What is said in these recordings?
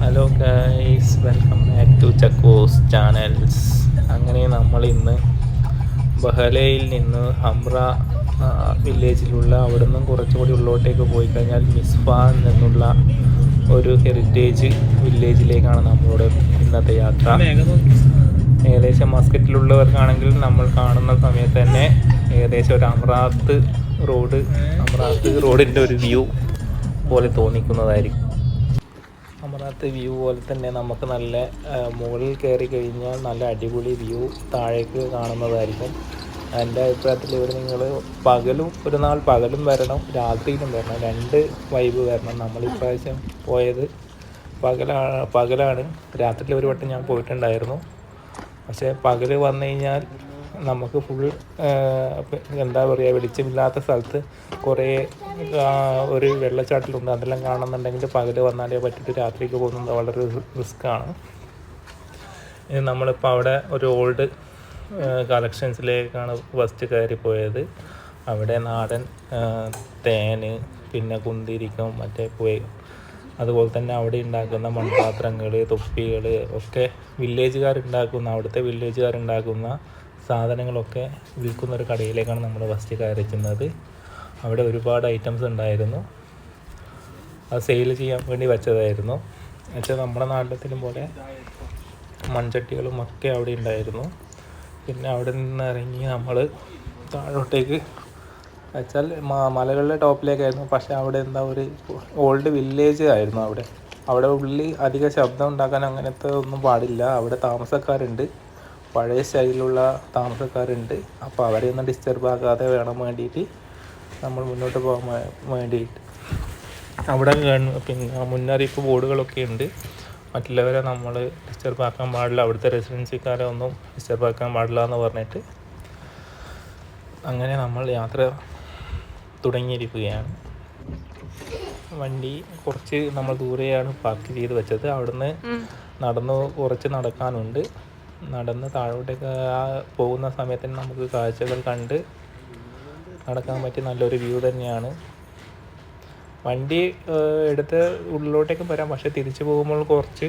Hello guys, welcome back to Chackos channels. അങ്ങനെ നമ്മൾ ഇന്ന് ബഹലയിൽ നിന്ന് ഹംറ വില്ലേജിലുള്ള അവിടെ നിന്നും കുറച്ചുകൂടി ഉള്ളോട്ടേക്ക് പോയി കഴിഞ്ഞാൽ മിസ്ഫാൻ എന്നുള്ള ഒരു ഹെറിറ്റേജ് വില്ലേജിലേക്കാണ് നമ്മളുടെ ഇന്നത്തെ യാത്ര. ഏകദേശം മസ്കറ്റിലുള്ളവർക്കാണെങ്കിൽ നമ്മൾ കാണുന്ന സമയത്ത് തന്നെ ഏകദേശം ഒരു അമറാത്ത് റോഡിൻ്റെ ഒരു വ്യൂ പോലെ തോന്നിക്കുന്നതായിരിക്കും. അമറാത്ത് വ്യൂ പോലെ തന്നെ നമുക്ക് നല്ല മുകളിൽ കയറി കഴിഞ്ഞാൽ നല്ല അടിപൊളി വ്യൂ താഴേക്ക് കാണുന്നതായിരിക്കും. എൻ്റെ അഭിപ്രായത്തിൽ ഇവിടെ നിങ്ങൾ പകലും വരണം, രാത്രിയിലും വരണം, രണ്ട് വൈബ് വരണം. നമ്മളിപ്രാവശ്യം പോയത് പകലാണ്. രാത്രിയിൽ ഒരു വട്ടം ഞാൻ പോയിട്ടുണ്ടായിരുന്നു. പക്ഷേ പകൽ വന്നു കഴിഞ്ഞാൽ നമുക്ക് ഫുൾ എന്താ പറയുക, വെളിച്ചമില്ലാത്ത സ്ഥലത്ത് കുറേ ഒരു വെള്ളച്ചാട്ടലുണ്ട്. അതെല്ലാം കാണുന്നുണ്ടെങ്കിൽ പകൽ വന്നാലേ പറ്റിയിട്ട് രാത്രിക്ക് പോകുന്നത് വളരെ റിസ്ക്കാണ്. നമ്മളിപ്പോൾ അവിടെ ഒരു ഓൾഡ് കളക്ഷൻസിലേക്കാണ് ഫസ്റ്റ് കയറിപ്പോയത്. അവിടെ നാടൻ തേന്, പിന്നെ കുന്തിരിക്കം, മറ്റേ അതുപോലെ തന്നെ അവിടെ ഉണ്ടാക്കുന്ന മൺപാത്രങ്ങൾ, തൊപ്പികൾ ഒക്കെ അവിടുത്തെ വില്ലേജുകാരുണ്ടാക്കുന്ന സാധനങ്ങളൊക്കെ വിൽക്കുന്ന ഒരു കടയിലേക്കാണ് നമ്മൾ ഫസ്റ്റ് കയറിക്കുന്നത്. അവിടെ ഒരുപാട് ഐറ്റംസ് ഉണ്ടായിരുന്നു. അത് സെയിൽ ചെയ്യാൻ വേണ്ടി വെച്ചതായിരുന്നു. എന്നുവെച്ചാൽ നമ്മുടെ നാട്ടിലത്തിനും പോലെ മൺചട്ടികളും ഒക്കെ അവിടെ ഉണ്ടായിരുന്നു. പിന്നെ അവിടെ നിന്ന് ഇറങ്ങി നമ്മൾ താഴോട്ടേക്ക് വെച്ചാൽ മലകളുടെ ടോപ്പിലേക്കായിരുന്നു. പക്ഷേ അവിടെ ഒരു ഓൾഡ് വില്ലേജ് ആയിരുന്നു. അവിടെ ഉള്ളിൽ അധികം ശബ്ദം ഉണ്ടാക്കാൻ അങ്ങനത്തെ ഒന്നും പാടില്ല. അവിടെ താമസക്കാരുണ്ട്, പഴയ സ്റ്റൈലിലുള്ള താമസക്കാരുണ്ട്. അപ്പോൾ അവരെ ഒന്നും ഡിസ്റ്റർബ് ആകാതെ വേണ്ടിയിട്ട് നമ്മൾ മുന്നോട്ട് പോകാൻ വേണ്ടിയിട്ട് അവിടെ പിന്നെ മുന്നറിയിപ്പ് ബോർഡുകളൊക്കെ ഉണ്ട്. മറ്റുള്ളവരെ നമ്മൾ ഡിസ്റ്റർബ് ആക്കാൻ പാടില്ല, അവിടുത്തെ റെസിഡൻസിക്കാരെ ഒന്നും ഡിസ്റ്റർബ് ആക്കാൻ പാടില്ല എന്ന് പറഞ്ഞിട്ട് അങ്ങനെ നമ്മൾ യാത്ര തുടങ്ങിയിരിക്കുകയാണ്. വണ്ടി കുറച്ച് നമ്മൾ ദൂരെയാണ് പാർക്ക് ചെയ്ത് വെച്ചത്. അവിടുന്ന് കുറച്ച് നടക്കാനുണ്ട്. നടന്ന് താഴോട്ടേക്ക് പോകുന്ന സമയത്തിന് നമുക്ക് കാഴ്ചകൾ കണ്ട് നടക്കാൻ പറ്റിയ നല്ലൊരു വ്യൂ തന്നെയാണ്. വണ്ടി എടുത്ത് ഉള്ളിലോട്ടേക്ക് വരാം, പക്ഷേ തിരിച്ചു പോകുമ്പോൾ കുറച്ച്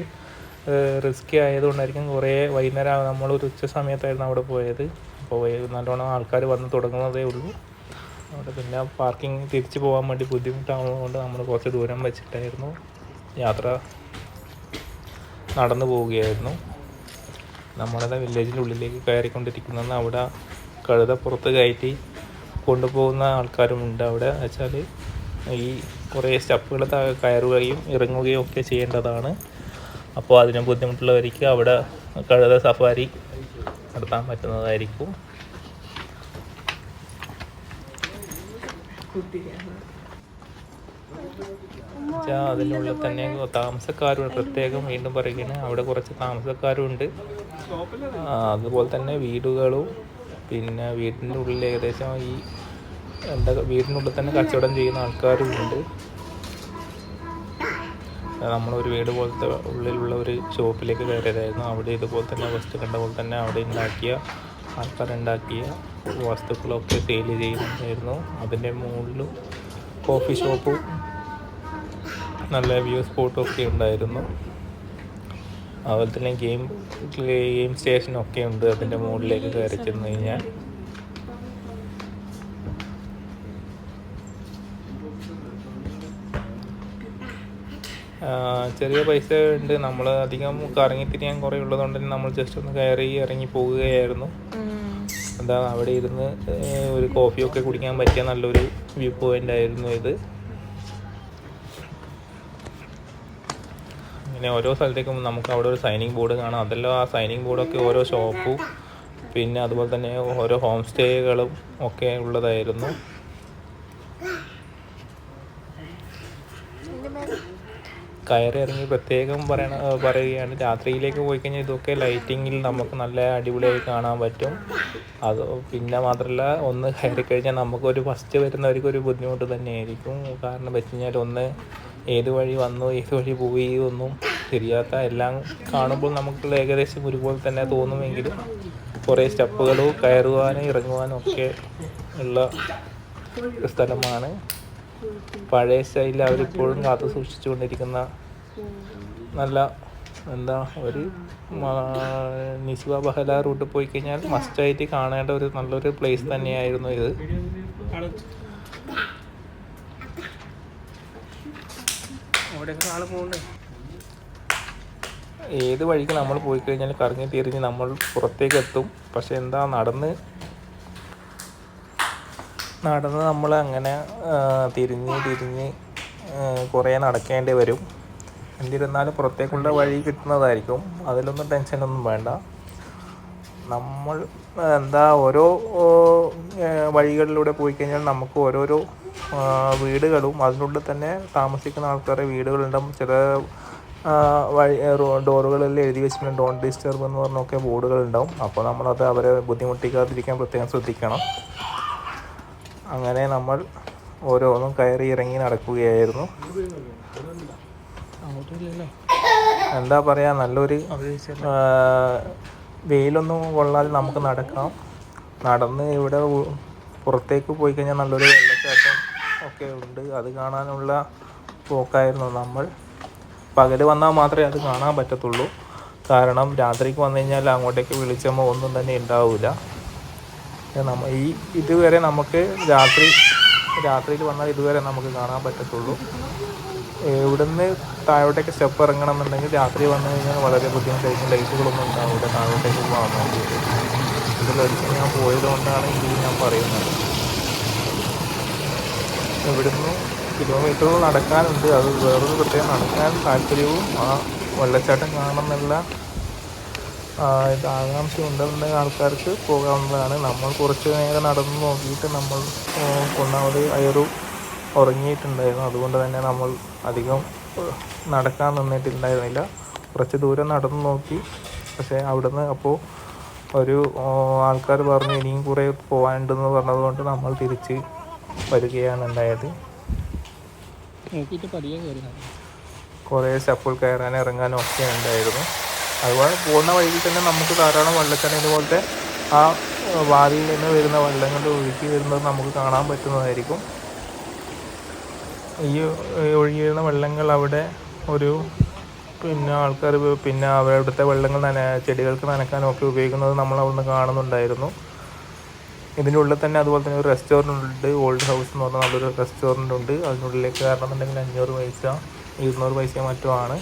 റിസ്കി ആയതുകൊണ്ടായിരിക്കും. കുറേ വൈകുന്നേരം നമ്മളൊരു ഉച്ച സമയത്തായിരുന്നു അവിടെ പോയത്. അപ്പോൾ നല്ലോണം ആൾക്കാർ വന്ന് തുടങ്ങുന്നതേ ഉള്ളൂ അവിടെ. പിന്നെ പാർക്കിംഗ് തിരിച്ചു പോകാൻ വേണ്ടി ബുദ്ധിമുട്ടാകുന്നതുകൊണ്ട് നമ്മൾ കുറച്ച് ദൂരം വെച്ചിട്ടായിരുന്നു യാത്ര നടന്നു പോവുകയായിരുന്നു. നമ്മളുടെ വില്ലേജിൻ്റെ ഉള്ളിലേക്ക് കയറിക്കൊണ്ടിരിക്കുന്നത് അവിടെ കഴുതപ്പുറത്ത് കയറ്റി കൊണ്ടുപോകുന്ന ആൾക്കാരുമുണ്ട്. അവിടെ വെച്ചാൽ ഈ കുറേ സ്റ്റെപ്പുകൾ കയറുകയും ഇറങ്ങുകയും ഒക്കെ ചെയ്യേണ്ടതാണ്. അപ്പോൾ അതിന് ബുദ്ധിമുട്ടുള്ളവർക്ക് അവിടെ കഴുത സഫാരി നടത്താൻ പറ്റുന്നതായിരിക്കും. അതിനുള്ളിൽ തന്നെ താമസക്കാരുണ്ട്. പ്രത്യേകം വീണ്ടും പറയുകയാണ്, അവിടെ കുറച്ച് താമസക്കാരുണ്ട്. അതുപോലെ തന്നെ വീടുകളും, പിന്നെ വീടിൻ്റെ ഉള്ളിൽ ഏകദേശം വീടിനുള്ളിൽ തന്നെ കച്ചവടം ചെയ്യുന്ന ആൾക്കാരും ഉണ്ട്. നമ്മളൊരു വീട് പോലത്തെ ഉള്ളിലുള്ള ഒരു ഷോപ്പിലേക്ക് കയറിയതായിരുന്നു. അവിടെ ഇതുപോലെ തന്നെ ഫസ്റ്റ് കണ്ട പോലെ തന്നെ അവിടെ ആൾക്കാരുണ്ടാക്കിയ വസ്തുക്കളൊക്കെ സെയിൽ ചെയ്യുന്നുണ്ടായിരുന്നു. അതിൻ്റെ മുകളിലും കോഫി ഷോപ്പും നല്ല വ്യൂ സ്പോട്ടും ഒക്കെ ഉണ്ടായിരുന്നു. അതുപോലെ തന്നെ ഗെയിം സ്റ്റേഷനൊക്കെ ഉണ്ട് അതിൻ്റെ മുകളിലേക്ക് കയറി ചെന്ന് കഴിഞ്ഞാൽ. ചെറിയ പൈസ ഉണ്ട്. നമ്മൾ അധികം കറങ്ങിത്തിരിയാൻ കുറേ ഉള്ളതുകൊണ്ട് തന്നെ നമ്മൾ ജസ്റ്റ് ഒന്ന് ഇറങ്ങി പോവുകയായിരുന്നു. അവിടെ ഇരുന്ന് ഒരു കോഫിയൊക്കെ കുടിക്കാൻ പറ്റിയ നല്ലൊരു വ്യൂ പോയിൻ്റ് ആയിരുന്നു ഇത്. പിന്നെ ഓരോ സ്ഥലത്തേക്കും നമുക്ക് അവിടെ ഒരു സൈനിങ് ബോർഡ് കാണാം. അതെല്ലാം ആ സൈനിങ് ബോർഡൊക്കെ ഓരോ ഷോപ്പും പിന്നെ അതുപോലെ തന്നെ ഓരോ ഹോം സ്റ്റേകളും ഒക്കെ ഉള്ളതായിരുന്നു. ഇറങ്ങി പ്രത്യേകം പറയുകയാണ്, രാത്രിയിലേക്ക് പോയി കഴിഞ്ഞാൽ ഇതൊക്കെ ലൈറ്റിങ്ങിൽ നമുക്ക് നല്ല അടിപൊളിയായി കാണാൻ പറ്റും. അത് പിന്നെ മാത്രമല്ല, ഒന്ന് കയറി കഴിഞ്ഞാൽ നമുക്കൊരു ഫസ്റ്റ് വരുന്നവർക്കൊരു ബുദ്ധിമുട്ട് തന്നെയായിരിക്കും. കാരണം വെച്ച് കഴിഞ്ഞാൽ ഏത് വഴി വന്നു ഏത് വഴി പോയി ഒന്നും തിരിയാത്ത, എല്ലാം കാണുമ്പോൾ നമുക്ക് ഏകദേശം ഒരുപോലെ തന്നെ തോന്നുമെങ്കിലും കുറേ സ്റ്റെപ്പുകളും കയറുവാനും ഇറങ്ങുവാനും ഒക്കെ ഉള്ള സ്ഥലമാണ്. പഴയ സ്റ്റൈലിൽ അവരിപ്പോഴും കാത്തു സൂക്ഷിച്ചുകൊണ്ടിരിക്കുന്ന നല്ല എന്താ ഒരു നിസ്വ ബഹല റൂട്ട് പോയി കഴിഞ്ഞാൽ മസ്റ്റായിട്ട് കാണേണ്ട ഒരു നല്ലൊരു പ്ലേസ് തന്നെയായിരുന്നു ഇത്. ഏത് വഴിക്ക് നമ്മൾ പോയി കഴിഞ്ഞാൽ കറങ്ങി തിരിഞ്ഞ് നമ്മൾ പുറത്തേക്ക് എത്തും. പക്ഷെ എന്താ നടന്ന് നമ്മൾ അങ്ങനെ തിരിഞ്ഞ് കുറേ നടക്കേണ്ടി വരും. എന്നിരുന്നാലും പുറത്തേക്കുള്ള വഴി കിട്ടുന്നതായിരിക്കും, അതിലൊന്നും ടെൻഷനൊന്നും വേണ്ട. നമ്മൾ എന്താ ഓരോ വഴികളിലൂടെ പോയി കഴിഞ്ഞാൽ നമുക്ക് ഓരോരോ വീടുകളും അതിനുള്ളിൽ തന്നെ താമസിക്കുന്ന ആൾക്കാരുടെ വീടുകളുണ്ടാവും. ചില ഡോറുകളിൽ എഴുതി വെച്ചിട്ടുണ്ട് ഡോണ്ട് ഡിസ്റ്റർബ് എന്ന് പറഞ്ഞൊക്കെ ബോർഡുകളുണ്ടാവും. അപ്പോൾ നമ്മളത് അവരെ ബുദ്ധിമുട്ടിക്കാതിരിക്കാൻ പ്രത്യേകം ശ്രദ്ധിക്കണം. അങ്ങനെ നമ്മൾ ഓരോന്നും കയറി ഇറങ്ങി നടക്കുകയായിരുന്നു. എന്താ പറയുക, നല്ലൊരു വെയിലൊന്നും കൊള്ളാതെ നമുക്ക് നടക്കാം. നടന്ന് ഇവിടെ പുറത്തേക്ക് പോയി കഴിഞ്ഞാൽ നല്ലൊരു വെള്ളച്ചാട്ടം ഒക്കെ ഉണ്ട്, അത് കാണാനുള്ള പോക്കായിരുന്നു നമ്മൾ. പകൽ വന്നാൽ മാത്രമേ അത് കാണാൻ പറ്റത്തുള്ളൂ, കാരണം രാത്രിക്ക് വന്നു കഴിഞ്ഞാൽ അങ്ങോട്ടേക്ക് വിളിച്ചപ്പോൾ ഒന്നും തന്നെ ഉണ്ടാവില്ല. ഇതുവരെ നമുക്ക് രാത്രിയിൽ വന്നാൽ ഇതുവരെ നമുക്ക് കാണാൻ പറ്റത്തുള്ളൂ. ഇവിടുന്ന് താഴോട്ടേക്ക് സ്റ്റെപ്പ് ഇറങ്ങണം എന്നുണ്ടെങ്കിൽ രാത്രി വന്നു കഴിഞ്ഞാൽ വളരെ ബുദ്ധിമുട്ടായിരിക്കും. ലൈറ്റുകളൊന്നും ഉണ്ടാവില്ല താഴോട്ടേക്ക് പോകാൻ വേണ്ടിയിട്ട്. ഇതിലൊരിക്കൽ ഞാൻ പോയതുകൊണ്ടാണ് ഇത് ഞാൻ പറയുന്നത്. ഇവിടുന്ന് കിലോമീറ്ററുകൾ നടക്കാനുണ്ട്, അത് വേറൊരു പ്രത്യേകം നടക്കാൻ താല്പര്യവും ആ വെള്ളച്ചാട്ടം കാണണമെന്നുള്ള ആകാംക്ഷ ഉണ്ടെന്ന ആൾക്കാർക്ക് പോകാവുന്നതാണ്. നമ്മൾ കുറച്ച് നേരം നടന്ന് നോക്കിയിട്ട് നമ്മൾ ഒന്നാമത് ഉറങ്ങിയിട്ടുണ്ടായിരുന്നു. അതുകൊണ്ട് തന്നെ നമ്മൾ അധികം നടക്കാൻ നിന്നിട്ടുണ്ടായിരുന്നില്ല. കുറച്ച് ദൂരം നടന്ന് നോക്കി. പക്ഷേ അവിടുന്ന് അപ്പോൾ ഒരു ആൾക്കാർ പറഞ്ഞു ഇനിയും കുറേ പോകാനുണ്ടെന്ന് പറഞ്ഞതുകൊണ്ട് നമ്മൾ തിരിച്ച് വരികയാണ് ഉണ്ടായത്. കുറേ സ്റ്റെപ്പുകൾ കയറാനും ഇറങ്ങാനും ഒക്കെ ഉണ്ടായിരുന്നു. അതുപോലെ പോകുന്ന വഴിയിൽ തന്നെ നമുക്ക് ധാരാളം വെള്ളച്ചാട്ടം ഇതുപോലത്തെ ആ വാതിയിൽ നിന്ന് വരുന്ന വെള്ളങ്ങൾ ഒഴുകി വരുന്നത് നമുക്ക് കാണാൻ പറ്റുന്നതായിരിക്കും. ഈ ഒഴുകി വരുന്ന വെള്ളങ്ങൾ അവിടെ ആൾക്കാർ അവിടുത്തെ വെള്ളങ്ങൾ ചെടികൾക്ക് നനയ്ക്കാനും ഒക്കെ ഉപയോഗിക്കുന്നത് നമ്മൾ അവിടുന്ന് കാണുന്നുണ്ടായിരുന്നു. ഇതിൻ്റെ ഉള്ളിൽ തന്നെ അതുപോലെ തന്നെ ഒരു റെസ്റ്റോറൻ്റ് ഉണ്ട്, ഓൾഡ് ഹൗസ് എന്ന് പറഞ്ഞാൽ നല്ലൊരു റെസ്റ്റോറൻ്റ് ഉണ്ട്. അതിനുള്ളിലേക്ക് കയറണമെന്നുണ്ടെങ്കിൽ 500 പൈസ 200 പൈസ മറ്റോ ആണ്.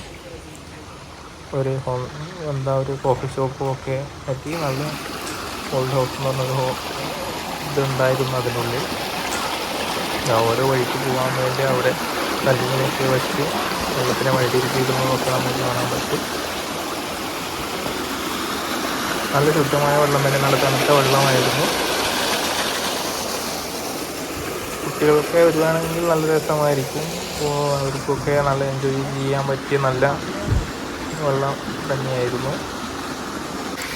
ഒരു കോഫി ഷോപ്പും ഒക്കെ പറ്റി നല്ല ഓൾഡ് ഹൗസ് എന്ന് പറഞ്ഞൊരു ഇതുണ്ടായിരുന്നു അതിനുള്ളിൽ. ഓരോ വഴിക്ക് പോകാൻ വേണ്ടി അവിടെ കല്ലുകളൊക്കെ വെച്ച് വെള്ളത്തിനെ വഴിതിരിച്ചിടുന്നതൊക്കെ നമുക്ക് കാണാൻ പറ്റും. നല്ല ശുദ്ധമായ വെള്ളം തന്നെ, നല്ല തണുത്ത വെള്ളമായിരുന്നു. കുട്ടികൾക്ക് വരുവാണെങ്കിൽ നല്ല രസമായിരിക്കും. അപ്പോൾ അവർക്കൊക്കെ നല്ല എൻജോയ് ചെയ്യാൻ പറ്റിയ നല്ല വെള്ളം തന്നെയായിരുന്നു.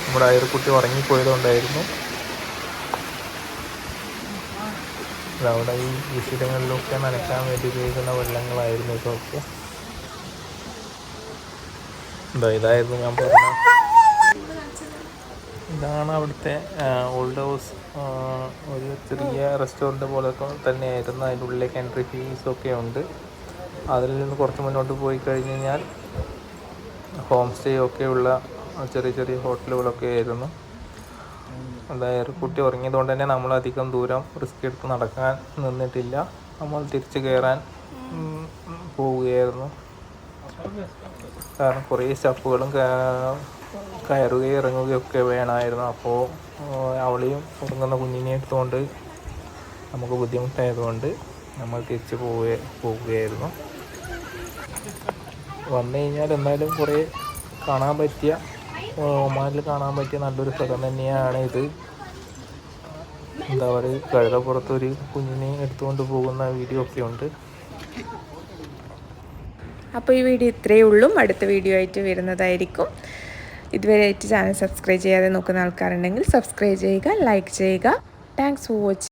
നമ്മുടെ അയർക്കുട്ടി ഉറങ്ങിപ്പോയതുകൊണ്ടായിരുന്നു. അവിടെ ഈ കൃഷിയിടങ്ങളിലൊക്കെ നനയ്ക്കാൻ വേണ്ടി ഉപയോഗിക്കുന്ന വെള്ളങ്ങളായിരുന്നു ഇതൊക്കെ. ഇതായിരുന്നു ഞാൻ പറഞ്ഞ, ഇതാണ് അവിടുത്തെ ഓൾഡ് ഹൗസ്. ഒരു ചെറിയ റെസ്റ്റോറൻറ്റ് പോലെ തന്നെയായിരുന്നു. അതിൻ്റെ ഉള്ളിലേക്ക് എൻട്രി ഫീസൊക്കെ ഉണ്ട്. അതിൽ നിന്ന് കുറച്ച് മുന്നോട്ട് പോയി കഴിഞ്ഞ് കഴിഞ്ഞാൽ ഹോം സ്റ്റേ ഒക്കെയുള്ള ചെറിയ ഹോട്ടലുകളൊക്കെ ആയിരുന്നു. അതായത് കുട്ടി ഉറങ്ങിയതുകൊണ്ട് തന്നെ നമ്മൾ അധികം ദൂരം റിസ്ക് എടുത്ത് നടക്കാൻ നിന്നിട്ടില്ല. നമ്മൾ തിരിച്ച് കയറാൻ പോവുകയായിരുന്നു. കാരണം കുറേ സ്റ്റെപ്പുകളും കയറുകയും ഇറങ്ങുകയും ഒക്കെ വേണമായിരുന്നു. അപ്പോൾ അവളെയും ഉറങ്ങുന്ന കുഞ്ഞിനെ എടുത്തുകൊണ്ട് നമുക്ക് ബുദ്ധിമുട്ടായതുകൊണ്ട് നമ്മൾ തിരിച്ച് പോവുകയായിരുന്നു. വന്നു കഴിഞ്ഞാൽ എന്തായാലും കുറേ കാണാൻ പറ്റിയ, ഒമാനിൽ കാണാൻ പറ്റിയ നല്ലൊരു സ്ഥലം തന്നെയാണ് ഇത്. എന്താ പറയുക, കഴുതപ്പുറത്തൊരു കുഞ്ഞിനെ എടുത്തുകൊണ്ട് പോകുന്ന വീഡിയോ ഒക്കെ ഉണ്ട്. അപ്പോൾ ഈ വീഡിയോ ഇത്രയേ ഉള്ളൂ. അടുത്ത വീഡിയോ ആയിട്ട് വരുന്നതായിരിക്കും. ഇതുവരെ ആയിട്ട് ചാനൽ സബ്സ്ക്രൈബ് ചെയ്യാതെ നോക്കുന്ന ആൾക്കാരുണ്ടെങ്കിൽ സബ്സ്ക്രൈബ് ചെയ്യുക, ലൈക്ക് ചെയ്യുക. Thanks for watching.